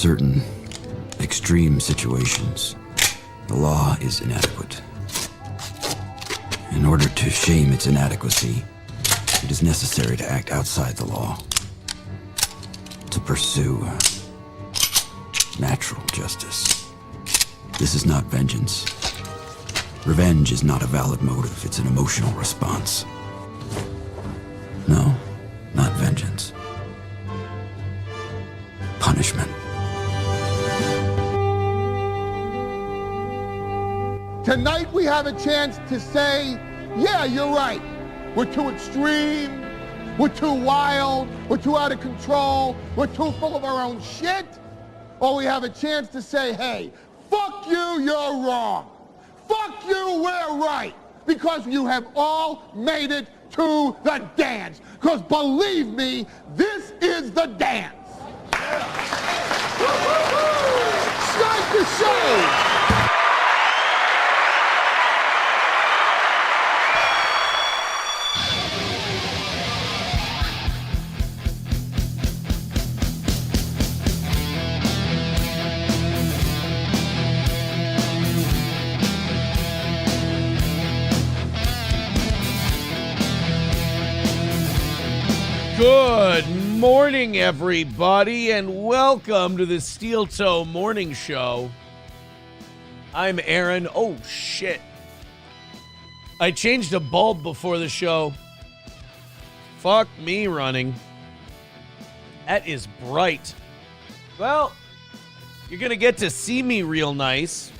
certain extreme situations, the law is inadequate. In order to shame its inadequacy, it is necessary to act outside the law, to pursue natural justice. This is not vengeance. Revenge is not a valid motive, it's an emotional response. No, not vengeance. Punishment. Tonight we have a chance to say, yeah, you're right. We're too extreme, we're too wild, we're too out of control, we're too full of our own shit. Or we have a chance to say, hey, fuck you, you're wrong. Fuck you, we're right. Because you have all made it to the dance. Because believe me, this is the dance. Start the show. Good morning, everybody, and welcome to the Steel Toe Morning Show. I'm Aaron. Oh, shit. I changed a bulb before the show. Fuck me running. That is bright. Well, you're going to get to see me real nice.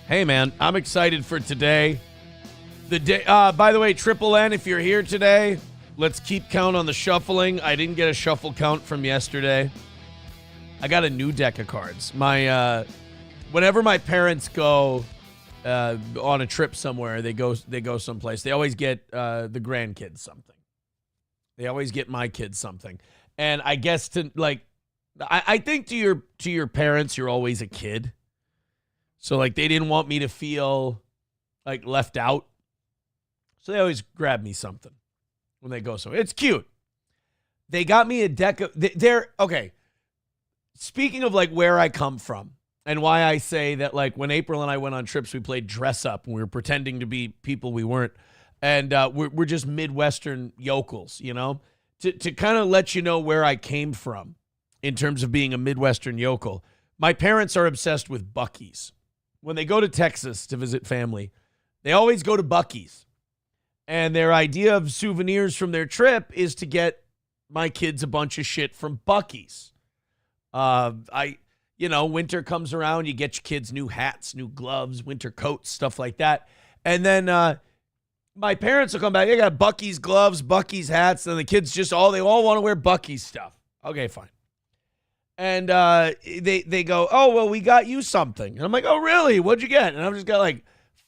Hey, man, I'm excited for today. The day. By the way, Triple N, if you're here today, let's keep count on the shuffling. I didn't get a shuffle count from yesterday. I got a new deck of cards. Whenever my parents go on a trip somewhere, they go someplace. They always get the grandkids something. They always get my kids something. And I guess I think to your parents, you're always a kid. So like they didn't want me to feel like left out. So they always grab me something when they go somewhere. It's cute. They got me a deck of... They're... Okay. Speaking of, like, where I come from and why I say that, like, when April and I went on trips, we played dress up and we were pretending to be people we weren't. And we're just Midwestern yokels, you know? To kind of let you know where I came from in terms of being a Midwestern yokel. My parents are obsessed with Buc-ee's. When they go to Texas to visit family, they always go to Buc-ee's. And their idea of souvenirs from their trip is to get my kids a bunch of shit from Buc-ee's. Winter comes around, you get your kids new hats, new gloves, winter coats, stuff like that. And then my parents will come back. They got Buc-ee's gloves, Buc-ee's hats, and the kids they all want to wear Buc-ee's stuff. Okay, fine. And they go, oh, well, we got you something. And I'm like, oh, really? What'd you get? And I've just got like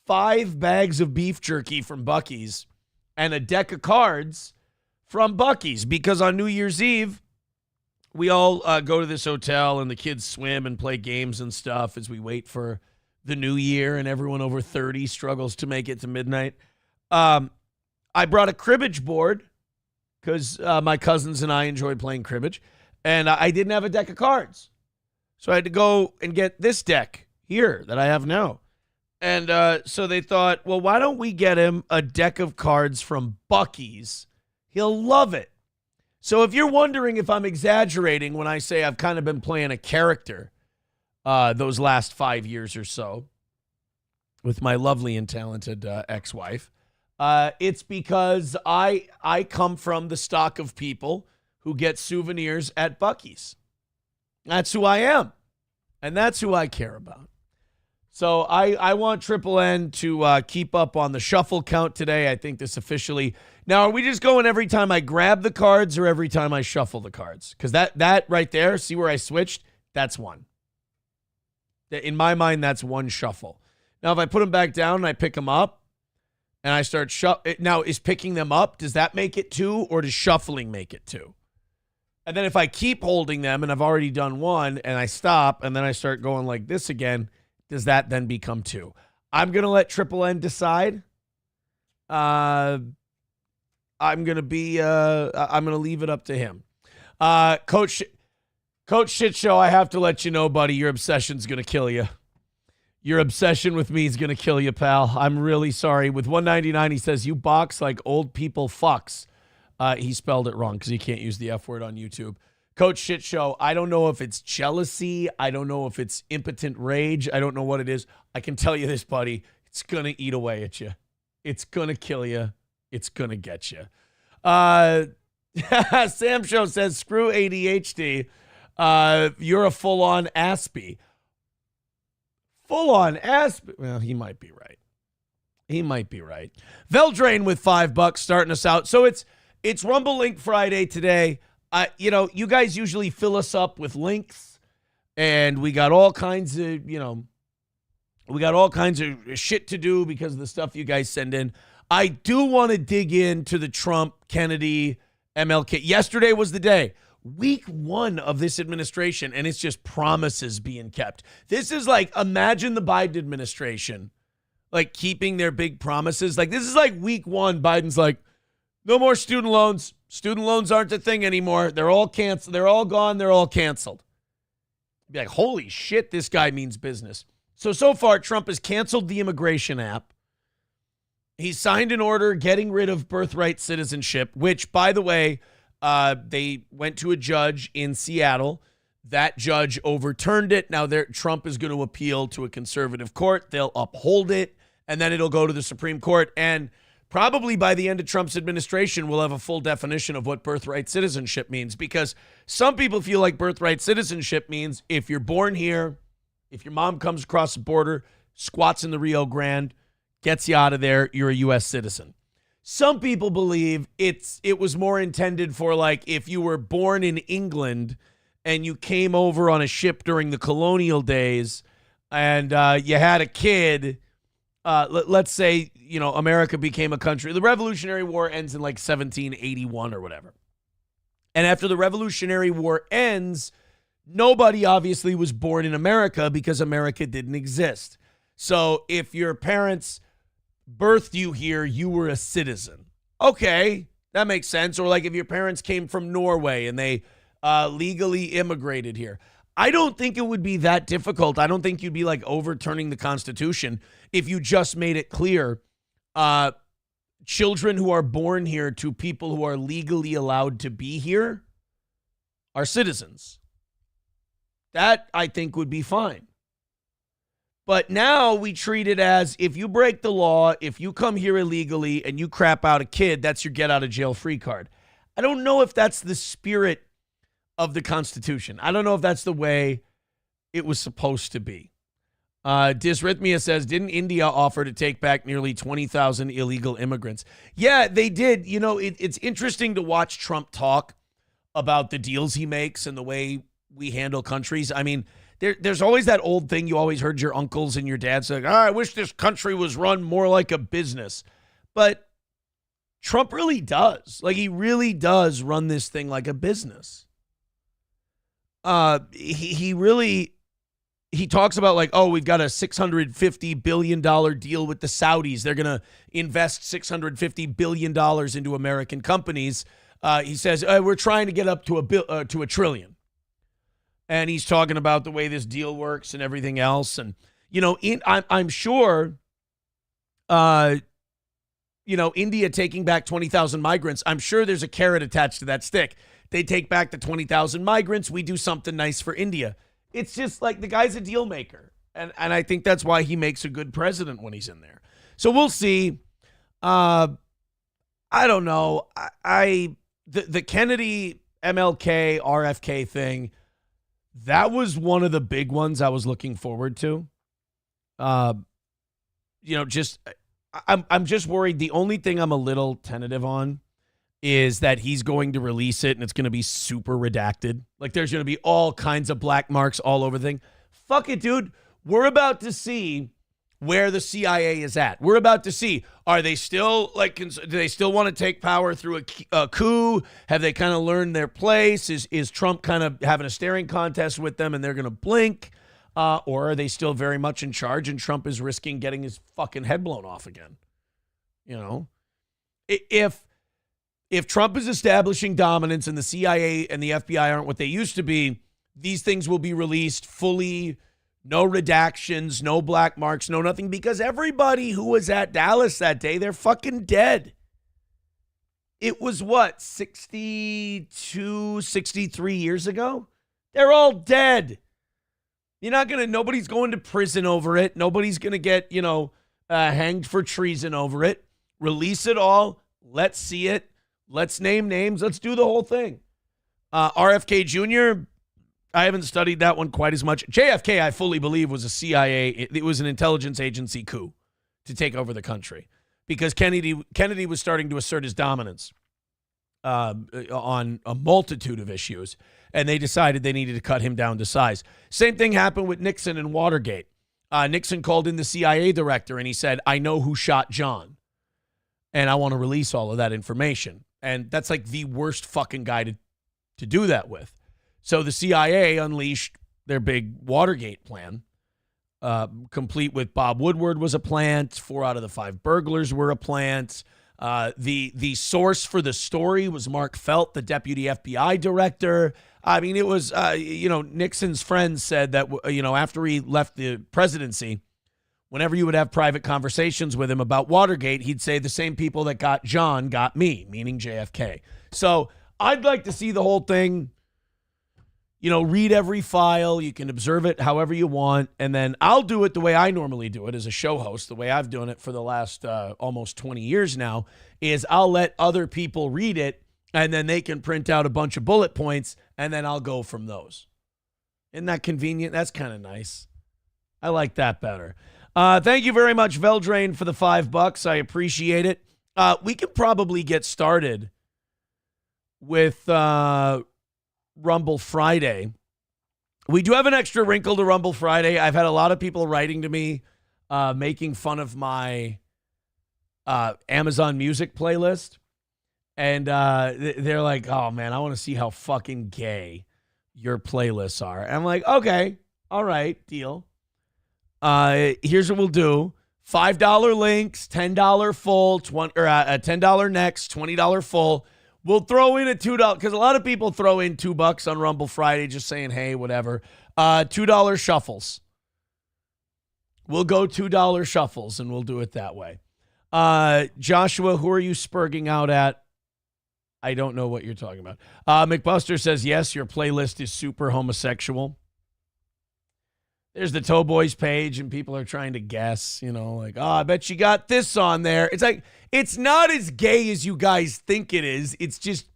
5 bags of beef jerky from Buc-ee's and a deck of cards from Buc-ee's, because on New Year's Eve, we all go to this hotel and the kids swim and play games and stuff as we wait for the new year, and everyone over 30 struggles to make it to midnight. I brought a cribbage board because my cousins and I enjoy playing cribbage, and I didn't have a deck of cards. So I had to go and get this deck here that I have now. And so they thought, well, why don't we get him a deck of cards from Buc-ee's? He'll love it. So if you're wondering if I'm exaggerating when I say I've kind of been playing a character those last 5 years or so with my lovely and talented ex-wife, it's because I come from the stock of people who get souvenirs at Buc-ee's. That's who I am. And that's who I care about. So I want Triple N to keep up on the shuffle count today. I think this officially... Now, are we just going every time I grab the cards or every time I shuffle the cards? Because that right there, see where I switched? That's one. In my mind, that's one shuffle. Now, if I put them back down and I pick them up and I start... Now, is picking them up, does that make it 2, or does shuffling make it 2? And then if I keep holding them and I've already done 1 and I stop and then I start going like this again... Does that then become 2? I'm going to let Triple N decide. I'm going to leave it up to him. Coach Coach Shit Show, I have to let you know, buddy, your obsession's going to kill you. Your obsession with me is going to kill you, pal. I'm really sorry. With 199, he says, you box like old people fucks. He spelled it wrong because he can't use the F word on YouTube. Coach Shit Show, I don't know if it's jealousy. I don't know if it's impotent rage. I don't know what it is. I can tell you this, buddy. It's going to eat away at you. It's going to kill you. It's going to get you. Sam Show says, screw ADHD. You're a full-on Aspie. Full-on Aspie. Well, he might be right. He might be right. Veldrain with $5 starting us out. So it's Rumble Link Friday today. You guys usually fill us up with links, and we got all kinds of, shit to do because of the stuff you guys send in. I do want to dig into the Trump, Kennedy, MLK. Yesterday was the day. Week 1 of this administration, and it's just promises being kept. This is like, imagine the Biden administration, like keeping their big promises. Like, this is like week 1. Biden's like, no more student loans. Student loans aren't a thing anymore. They're all canceled. They're all gone. They're all canceled. Be like, holy shit, this guy means business. So far, Trump has canceled the immigration app. He signed an order getting rid of birthright citizenship, which, by the way, they went to a judge in Seattle. That judge overturned it. Now Trump is going to appeal to a conservative court. They'll uphold it, and then it'll go to the Supreme Court. And probably by the end of Trump's administration, we'll have a full definition of what birthright citizenship means, because some people feel like birthright citizenship means if you're born here, if your mom comes across the border, squats in the Rio Grande, gets you out of there, you're a U.S. citizen. Some people believe it was more intended for, like, if you were born in England and you came over on a ship during the colonial days and you had a kid, let's say, America became a country. The Revolutionary War ends in like 1781 or whatever. And after the Revolutionary War ends, nobody obviously was born in America because America didn't exist. So if your parents birthed you here, you were a citizen. Okay, that makes sense. Or like if your parents came from Norway and they legally immigrated here. I don't think it would be that difficult. I don't think you'd be like overturning the Constitution if you just made it clear children who are born here to people who are legally allowed to be here are citizens. That, I think, would be fine. But now we treat it as if you break the law, if you come here illegally and you crap out a kid, that's your get out of jail free card. I don't know if that's the spirit of the Constitution. I don't know if that's the way it was supposed to be. Dysrhythmia says, didn't India offer to take back nearly 20,000 illegal immigrants? Yeah, they did. It's interesting to watch Trump talk about the deals he makes and the way we handle countries. I mean, there's always that old thing you always heard your uncles and your dads say, I wish this country was run more like a business. But Trump really does. Like, he really does run this thing like a business. He talks about like, oh, we've got a $650 billion deal with the Saudis. They're going to invest $650 billion into American companies. He says, we're trying to get up to a trillion. And he's talking about the way this deal works and everything else. And, I'm sure, India taking back 20,000 migrants, I'm sure there's a carrot attached to that stick. They take back the 20,000 migrants. We do something nice for India. It's just like the guy's a deal maker. And I think that's why he makes a good president when he's in there. So we'll see. I don't know. The Kennedy, MLK, RFK thing, that was one of the big ones I was looking forward to. I'm just worried. The only thing I'm a little tentative on is that he's going to release it and it's going to be super redacted. Like, there's going to be all kinds of black marks all over the thing. Fuck it, dude. We're about to see where the CIA is at. We're about to see, are they still do they still want to take power through a coup? Have they kind of learned their place? Is Trump kind of having a staring contest with them and they're going to blink? Or are they still very much in charge and Trump is risking getting his fucking head blown off again? If Trump is establishing dominance and the CIA and the FBI aren't what they used to be, these things will be released fully, no redactions, no black marks, no nothing, because everybody who was at Dallas that day, they're fucking dead. It was what, 62, 63 years ago? They're all dead. Nobody's going to prison over it. Nobody's going to get, hanged for treason over it. Release it all. Let's see it. Let's name names. Let's do the whole thing. RFK Jr., I haven't studied that one quite as much. JFK, I fully believe, was a CIA. It was an intelligence agency coup to take over the country because Kennedy was starting to assert his dominance on a multitude of issues, and they decided they needed to cut him down to size. Same thing happened with Nixon and Watergate. Nixon called in the CIA director, and he said, I know who shot John, and I want to release all of that information. And that's like the worst fucking guy to do that with. So the CIA unleashed their big Watergate plan, complete with Bob Woodward was a plant. 4 out of the 5 burglars were a plant. The source for the story was Mark Felt, the deputy FBI director. I mean, it was, Nixon's friends said that, after he left the presidency, whenever you would have private conversations with him about Watergate, he'd say the same people that got John got me, meaning JFK. So I'd like to see the whole thing, read every file. You can observe it however you want. And then I'll do it the way I normally do it as a show host, the way I've done it for the last almost 20 years now, is I'll let other people read it, and then they can print out a bunch of bullet points, and then I'll go from those. Isn't that convenient? That's kind of nice. I like that better. Thank you very much, Veldrain, for the $5. I appreciate it. We could probably get started with Rumble Friday. We do have an extra wrinkle to Rumble Friday. I've had a lot of people writing to me, making fun of my Amazon Music playlist. And they're like, oh, man, I want to see how fucking gay your playlists are. And I'm like, okay, all right, deal. Here's what we'll do. $5 links, $10 full, $10 next, $20 full. We'll throw in a $2, because a lot of people throw in $2 on Rumble Friday, just saying, hey, whatever. $2 shuffles. We'll go $2 shuffles, and we'll do it that way. Joshua, who are you spurging out at? I don't know what you're talking about. McBuster says, yes, your playlist is super homosexual. There's the Toe Boys page, and people are trying to guess, I bet you got this on there. It's like, it's not as gay as you guys think it is. It's just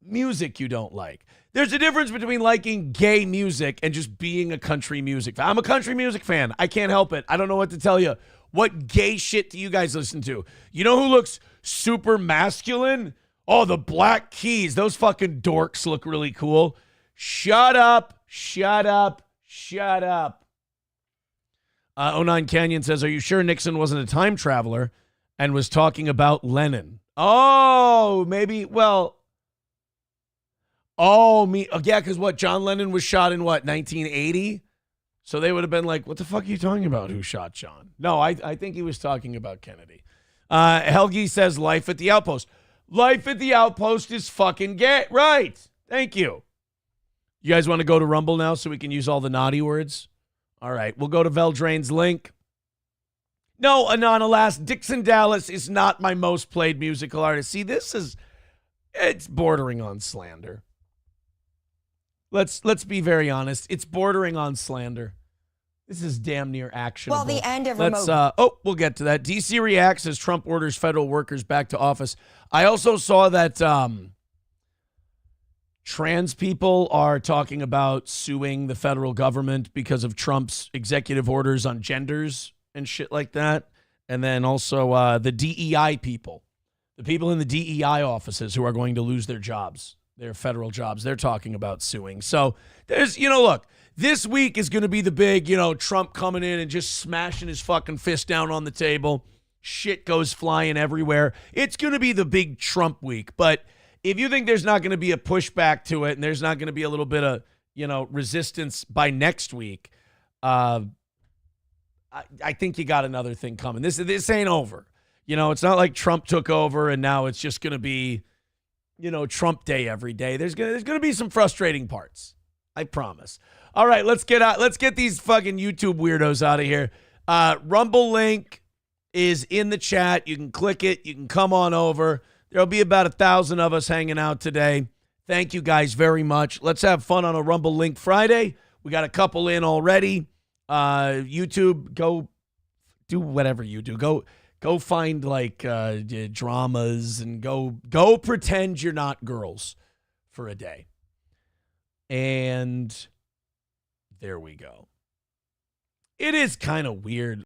music you don't like. There's a difference between liking gay music and just being a country music fan. I'm a country music fan. I can't help it. I don't know what to tell you. What gay shit do you guys listen to? You know who looks super masculine? Oh, the Black Keys. Those fucking dorks look really cool. Shut up. Shut up. Shut up. 09 Canyon says, are you sure Nixon wasn't a time traveler and was talking about Lenin? Oh, maybe. Well, yeah, because what? John Lennon was shot in what, 1980? So they would have been like, what the fuck are you talking about? Who shot John? No, I think he was talking about Kennedy. Helgi says, life at the outpost. Life at the outpost is fucking gay. Right. Thank you. You guys want to go to Rumble now so we can use all the naughty words? All right, we'll go to Veldrain's link. No, alas, Dixon Dallas is not my most played musical artist. See, it's bordering on slander. Let's be very honest. It's bordering on slander. This is damn near actionable. Well, the end of remote. We'll get to that. DC reacts as Trump orders federal workers back to office. I also saw that trans people are talking about suing the federal government because of Trump's executive orders on genders and shit like that. And then also the DEI people, the people in the DEI offices who are going to lose their jobs, their federal jobs, they're talking about suing. So there's, look, this week is going to be the big, Trump coming in and just smashing his fucking fist down on the table. Shit goes flying everywhere. It's going to be the big Trump week. But if you think there's not going to be a pushback to it and there's not going to be a little bit of, resistance by next week, I think you got another thing coming. This ain't over. It's not like Trump took over and now it's just going to be, Trump day every day. There's going to be some frustrating parts. I promise. All right, let's get these fucking YouTube weirdos out of here. Rumble link is in the chat. You can click it. You can come on over. There'll be about 1,000 of us hanging out today. Thank you guys very much. Let's have fun on a Rumble Link Friday. We got a couple in already. YouTube, go do whatever you do. Go find like dramas and go pretend you're not girls for a day. And there we go. It is kind of weird